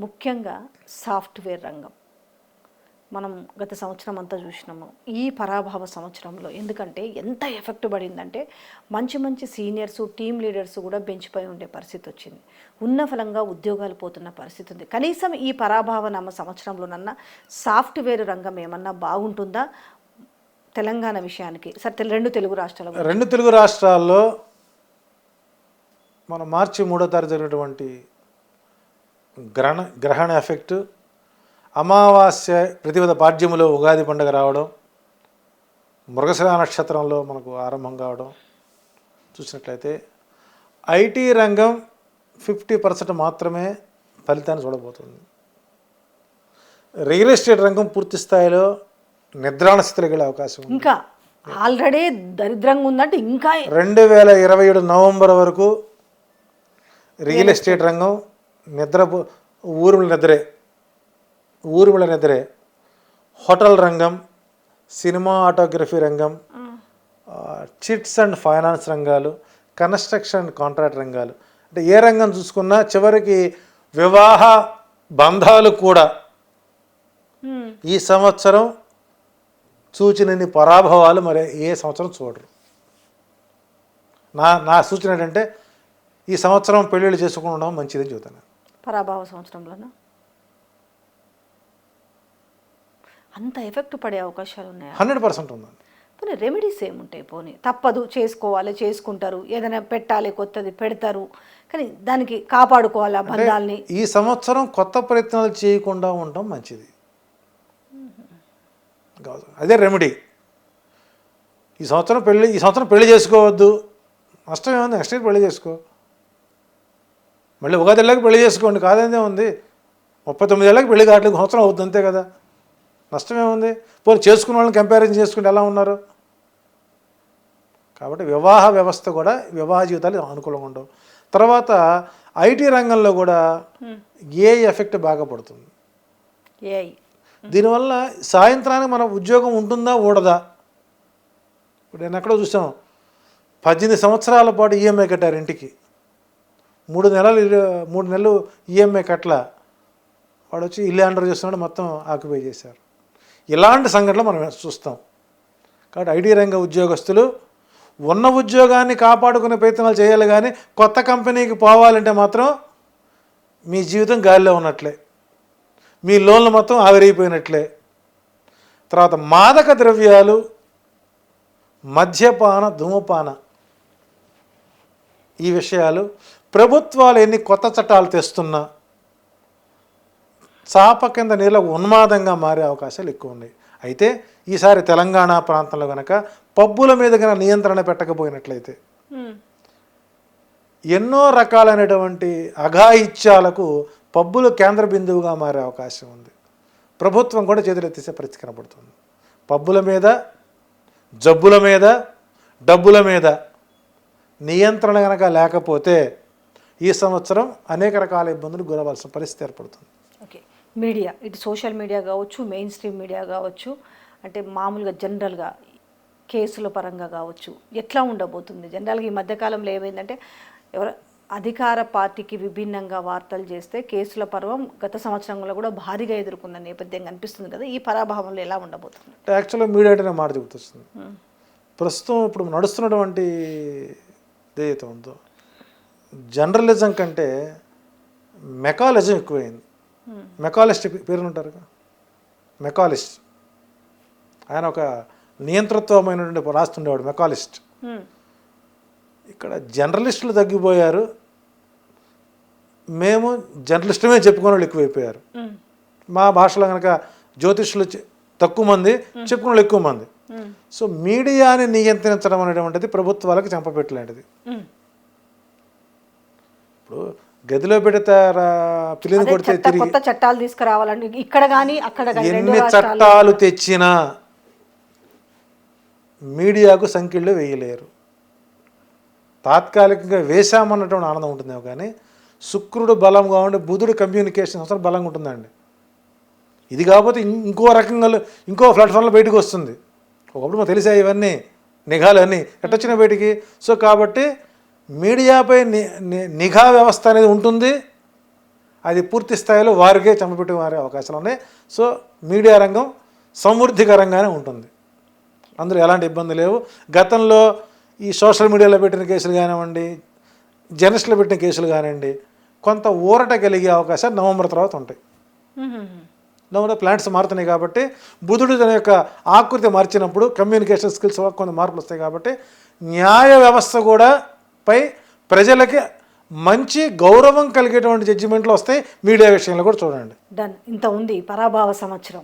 ముఖ్యంగా సాఫ్ట్వేర్ రంగం మనం గత సంవత్సరం అంతా చూసినాము. ఈ పరాభవ సంవత్సరంలో ఎందుకంటే ఎంత ఎఫెక్ట్ పడిందంటే మంచి మంచి సీనియర్స్ టీమ్ లీడర్స్ కూడా బెంచ్పై ఉండే పరిస్థితి వచ్చింది. ఉన్న ఫలంగా ఉద్యోగాలు పోతున్న పరిస్థితి ఉంది. కనీసం ఈ పరాభవ సంవత్సరంలోనన్నా సాఫ్ట్వేర్ రంగం ఏమన్నా బాగుంటుందా తెలంగాణ విషయానికి? సార్ రెండు తెలుగు రాష్ట్రాల్లో మన మార్చి 3వ తారీఖు జరిగినటువంటి గ్రహణ ఎఫెక్ట్, అమావాస్య ప్రతిపద పాడ్యములో ఉగాది పండుగ రావడం, మృగశిర నక్షత్రంలో మనకు ఆరంభం కావడం చూసినట్లయితే ఐటీ రంగం 50% మాత్రమే ఫలితాన్ని చూడబోతుంది. రియల్ ఎస్టేట్ రంగం పూర్తి స్థాయిలో నిద్రాణ స్థితిలోకి వెళ్ళే అవకాశం ఉంది. ఇంకా ఆల్రెడీ దరిద్రంగా ఉందంటే ఇంకా 2027 నవంబర్ వరకు రియల్ ఎస్టేట్ రంగం ఊర్మిళ నిద్రే. హోటల్ రంగం, సినిమాటోగ్రఫీ రంగం, చిట్స్ అండ్ ఫైనాన్స్ రంగాలు, కన్స్ట్రక్షన్ అండ్ కాంట్రాక్ట్ రంగాలు, అంటే ఏ రంగం చూసుకున్నా చివరికి వివాహ బంధాలు కూడా ఈ సంవత్సరం సూచనని పరాభవాలు మరి ఏ సంవత్సరం చూడరు. నా సూచన ఏంటంటే ఈ సంవత్సరం పెళ్ళిళ్ళు చేసుకోవడం మంచిదని చెబుతాను. పరాభవ సంవత్సరంలోనా అంత ఎఫెక్ట్ పడే అవకాశాలు ఉన్నాయి? 100% ఉందండి. పోనీ రెమెడీస్ ఏముంటాయి? పోనీ తప్పదు, చేసుకోవాలి, చేసుకుంటారు, ఏదైనా పెట్టాలి కొత్తది పెడతారు, కానీ దానికి కాపాడుకోవాలి ఆ బంధాలని. ఈ సంవత్సరం కొత్త ప్రయత్నాలు చేయకుండా ఉండటం మంచిది, అదే రెమెడీ. ఈ సంవత్సరం పెళ్లి చేసుకోవద్దు, నష్టం ఏముంది? నెక్స్ట్ ఇయర్ పెళ్లి చేసుకో, మళ్ళీ ఉగాది ఏళ్ళకి పెళ్లి చేసుకోండి, కాదేందే ఉంది. 39 ఏళ్ళకి పెళ్లి కావట్లేదు, సంవత్సరం అవుతుంది, అంతే కదా, నష్టమేముంది? పోనీ చేసుకున్న వాళ్ళని కంపారిజన్ చేసుకుంటే ఎలా ఉన్నారు? కాబట్టి వివాహ వ్యవస్థ కూడా వివాహ జీవితాలు అనుకూలంగా ఉండవు. తర్వాత ఐటీ రంగంలో కూడా ఏఐ ఎఫెక్ట్ బాగా పడుతుంది. దీనివల్ల సాయంత్రానికి మన ఉద్యోగం ఉంటుందా ఊడదా? ఇప్పుడు నేను ఎక్కడో చూసాం, 18 సంవత్సరాల పాటు ఈఎంఐ కట్టారు ఇంటికి, 3 నెలలు ఈఎంఐ కట్ల, వాడు వచ్చి ఇల్లు ఆర్డర్ చేస్తున్నాడు, మొత్తం ఆక్యుపై చేశారు. ఇలాంటి సంఘటనలు మనం చూస్తాం. కాబట్టి ఐటీ రంగ ఉద్యోగస్తులు ఉన్న ఉద్యోగాన్ని కాపాడుకునే ప్రయత్నాలు చేయాలి, కానీ కొత్త కంపెనీకి పోవాలంటే మాత్రం మీ జీవితం గాలిలో ఉన్నట్లే, మీ లోన్లు మొత్తం ఆవిరైపోయినట్లే. తర్వాత మాదక ద్రవ్యాలు, మద్యపాన, ధూమపాన, ఈ విషయాలు ప్రభుత్వాలు ఎన్ని కొత్త చట్టాలు తెస్తున్నా చాప కింద నీళ్ళ ఉన్మాదంగా మారే అవకాశాలు ఎక్కువ ఉన్నాయి. అయితే ఈసారి తెలంగాణ ప్రాంతంలో కనుక పబ్బుల మీద కనుక నియంత్రణ పెట్టకపోయినట్లయితే ఎన్నో రకాలైనటువంటి అఘాయిత్యాలకు పబ్బులు కేంద్ర బిందువుగా మారే అవకాశం ఉంది. ప్రభుత్వం కూడా చేతులెత్తేసే పరిస్థితి కనబడుతుంది. పబ్బుల మీద, జబ్బుల మీద, డబ్బుల మీద నియంత్రణ కనుక లేకపోతే ఈ సంవత్సరం అనేక రకాల ఇబ్బందులు గురవలసిన పరిస్థితి ఏర్పడుతుంది. ఓకే, మీడియా, ఇటు సోషల్ మీడియా కావచ్చు, మెయిన్ స్ట్రీమ్ మీడియా కావచ్చు, అంటే మామూలుగా జనరల్గా కేసుల పరంగా కావచ్చు, ఎట్లా ఉండబోతుంది? జనరల్గా ఈ మధ్యకాలంలో ఏమైందంటే అధికార పార్టీకి విభిన్నంగా వార్తలు చేస్తే కేసుల పర్వం గత సంవత్సరంలో కూడా భారీగా ఎదుర్కొన్న నేపథ్యం కనిపిస్తుంది కదా, ఈ పరాభావంలో ఎలా ఉండబోతుంది? యాక్చువల్గా మీడియా అంటే మాట చెబుతుంది. ప్రస్తుతం ఇప్పుడు నడుస్తున్నటువంటి ఏదైతే ఉందో జర్నలిజం కంటే మెకాలిజం ఎక్కువైంది. మెకాలిస్ట్ పేరునుంటారు, మెకాలిస్ట్, ఆయన ఒక నియంతృత్వమైనటువంటి రాస్తుండేవాడు మెకాలిస్ట్. ఇక్కడ జర్నలిస్టులు తగ్గిపోయారు, మేము జర్నలిస్టులమే చెప్పుకునే వాళ్ళు ఎక్కువైపోయారు. మా భాషలో కనుక జ్యోతిష్యులు తక్కువ మంది, చెప్పుకునే వాళ్ళు ఎక్కువ మంది. సో మీడియాని నియంత్రించడం అనేటువంటిది ప్రభుత్వాలకు చెంపపెట్టలేంటిది. ఇప్పుడు గదిలో పెడతారా పిల్లిని కొడితే తిరిగి కొత్త చట్టాలు తీసుకురావాలండి, ఇక్కడ కానీ అక్కడ ఎన్ని చట్టాలు తెచ్చినా మీడియాకు సంఖ్యలో వేయలేరు. తాత్కాలికంగా వేశామన్నటువంటి ఆనందం ఉంటుందేమో, కానీ శుక్రుడు బలంగా ఉండి బుధుడు కమ్యూనికేషన్ అవసరం బలంగా ఉంటుందండి. ఇది కాకపోతే ఇంకో రకంగా ఇంకో ప్లాట్ఫామ్లో బయటకు వస్తుంది. ఒకప్పుడు మాకు తెలిసాయి ఇవన్నీ నిఘాలు అన్నీ ఎట్టొచ్చినా బయటికి. సో కాబట్టి మీడియాపై నిఘా వ్యవస్థ అనేది ఉంటుంది. అది పూర్తి స్థాయిలో వారికే చెంపపెట్టి మారే అవకాశాలు ఉన్నాయి. సో మీడియా రంగం సమృద్ధికరంగానే ఉంటుంది, అందులో ఎలాంటి ఇబ్బంది లేవు. గతంలో ఈ సోషల్ మీడియాలో పెట్టిన కేసులు కానివ్వండి, జర్నలిస్టులు పెట్టిన కేసులు కానివ్వండి, కొంత ఊరట కలిగే అవకాశాలు నవంబర్ తర్వాత ఉంటాయి. నవంబర్ ప్లాంట్స్ మారుతున్నాయి కాబట్టి బుధుడు తన యొక్క ఆకృతి మార్చినప్పుడు కమ్యూనికేషన్ స్కిల్స్ కొన్ని మార్పులు వస్తాయి కాబట్టి న్యాయ వ్యవస్థ కూడా పై ప్రజలకి మంచి గౌరవం కలిగేటువంటి జడ్జిమెంట్లు వస్తాయి. మీడియా విషయంలో కూడా చూడండి. డన్. ఇంత ఉంది పరాభవ సంవత్సరం.